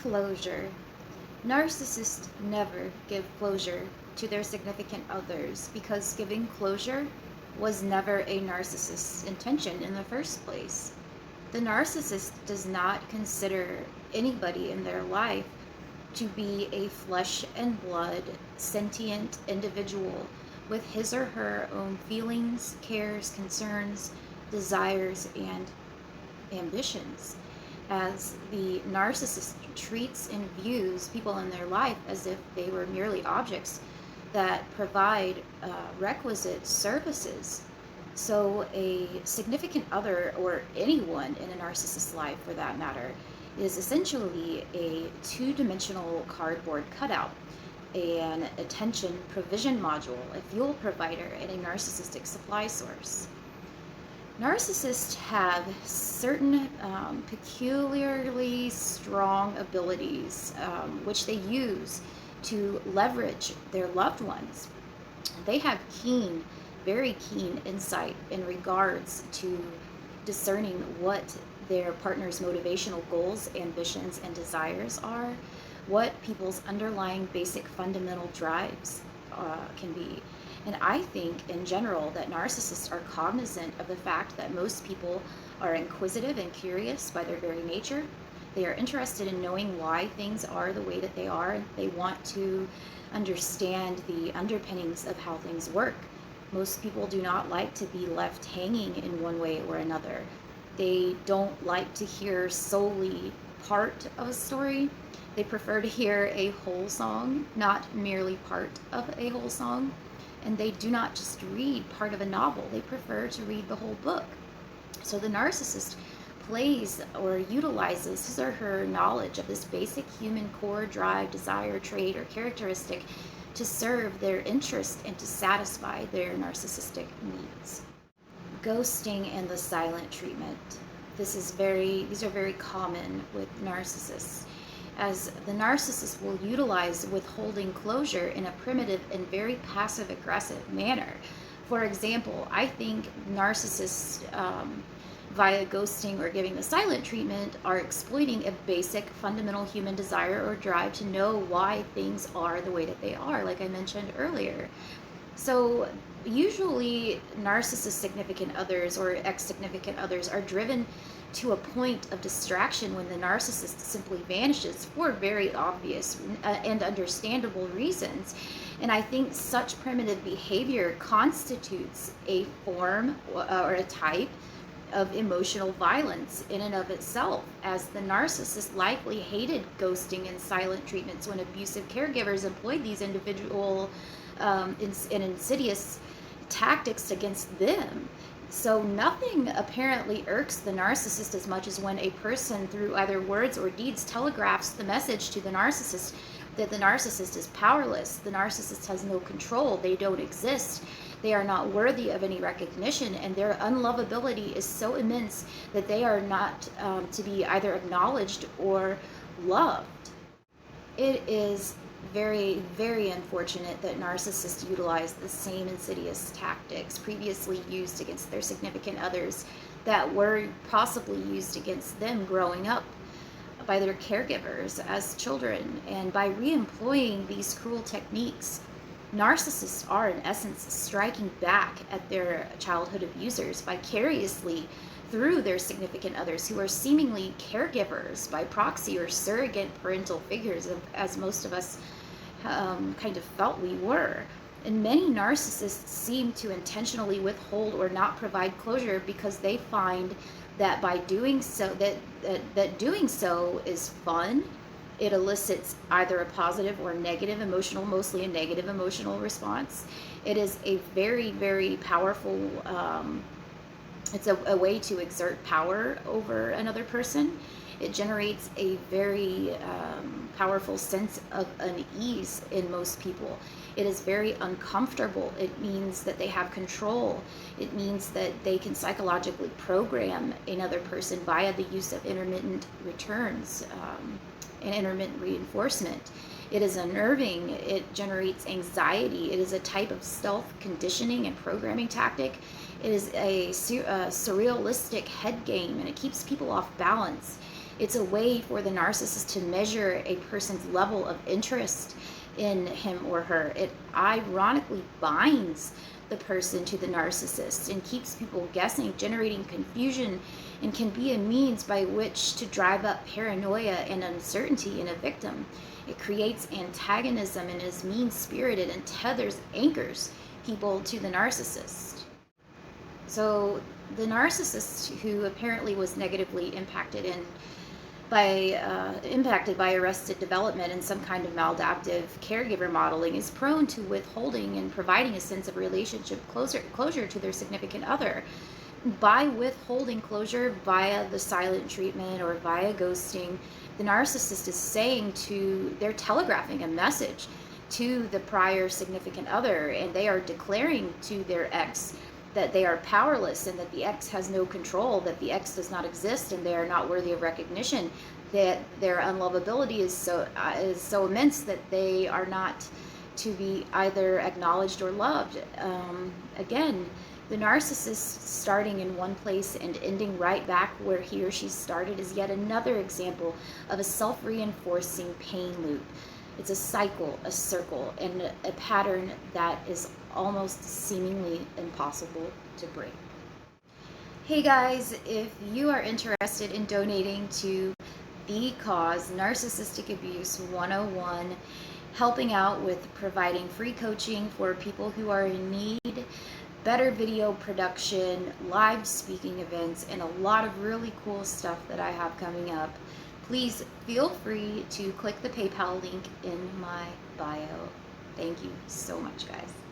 Closure. Narcissists never give closure to their significant others because giving closure was never a narcissist's intention in the first place. The narcissist does not consider anybody in their life to be a flesh and blood, sentient individual with his or her own feelings, cares, concerns, desires, and ambitions, as the narcissist treats and views people in their life as if they were merely objects that provide requisite services. So, a significant other, or anyone in a narcissist's life for that matter, is essentially a two dimensional cardboard cutout, an attention provision module, a fuel provider, and a narcissistic supply source. Narcissists have certain peculiarly strong abilities which they use to leverage their loved ones. They have very keen insight in regards to discerning what their partner's motivational goals, ambitions, and desires are, what people's underlying basic fundamental drives can be. And I think in general that narcissists are cognizant of the fact that most people are inquisitive and curious by their very nature. They are interested in knowing why things are the way that they are. They want to understand the underpinnings of how things work. Most people do not like to be left hanging in one way or another. They don't like to hear solely part of a story. They prefer to hear a whole song, not merely part of a whole song. And they do not just read part of a novel, they prefer to read the whole book. So the narcissist plays or utilizes his or her knowledge of this basic human core drive, desire, trait, or characteristic to serve their interest and to satisfy their narcissistic needs. Ghosting and the silent treatment. These are very common with narcissists, as the narcissist will utilize withholding closure in a primitive and very passive aggressive manner. For example, I think narcissists, via ghosting or giving the silent treatment, are exploiting a basic fundamental human desire or drive to know why things are the way that they are, like I mentioned earlier. So usually narcissist significant others or ex-significant others are driven to a point of distraction when the narcissist simply vanishes for very obvious and understandable reasons. And I think such primitive behavior constitutes a form or a type of emotional violence in and of itself, as the narcissist likely hated ghosting and silent treatments when abusive caregivers employed these individual in insidious tactics against them. So nothing apparently irks the narcissist as much as when a person, through either words or deeds, telegraphs the message to the narcissist that the narcissist is powerless, the narcissist has no control, they don't exist, they are not worthy of any recognition, and their unlovability is so immense that they are not to be either acknowledged or loved. It is very, very unfortunate that narcissists utilize the same insidious tactics previously used against their significant others that were possibly used against them growing up by their caregivers as children. And by re-employing these cruel techniques, narcissists are in essence striking back at their childhood abusers vicariously through their significant others, who are seemingly caregivers by proxy or surrogate parental figures, as most of us kind of felt we were. And many narcissists seem to intentionally withhold or not provide closure because they find that by doing so, that doing so is fun. It elicits either a positive or negative emotional, mostly a negative emotional response. It is a very, very powerful, it's a way to exert power over another person. It generates a very powerful sense of unease in most people. It is very uncomfortable. It means that they have control. It means that they can psychologically program another person via the use of intermittent returns and intermittent reinforcement. It is unnerving. It generates anxiety. It is a type of stealth conditioning and programming tactic. It is a surrealistic head game, and it keeps people off balance. It's a way for the narcissist to measure a person's level of interest in him or her. It ironically binds the person to the narcissist and keeps people guessing, generating confusion, and can be a means by which to drive up paranoia and uncertainty in a victim. It creates antagonism and is mean-spirited and anchors people to the narcissist. So the narcissist, who apparently was negatively impacted by arrested development and some kind of maladaptive caregiver modeling, is prone to withholding and providing a sense of relationship closure to their significant other. By withholding closure via the silent treatment or via ghosting, the narcissist is they're telegraphing a message to the prior significant other, and they are declaring to their ex that they are powerless and that the ex has no control, that the ex does not exist and they are not worthy of recognition, that their unlovability is so immense that they are not to be either acknowledged or loved. Again, the narcissist starting in one place and ending right back where he or she started is yet another example of a self-reinforcing pain loop. It's a cycle, a circle, and a pattern that is almost seemingly impossible to break. Hey guys, if you are interested in donating to the cause Narcissistic Abuse 101, helping out with providing free coaching for people who are in need, better video production, live speaking events, and a lot of really cool stuff that I have coming up, please feel free to click the PayPal link in my bio. Thank you so much, guys.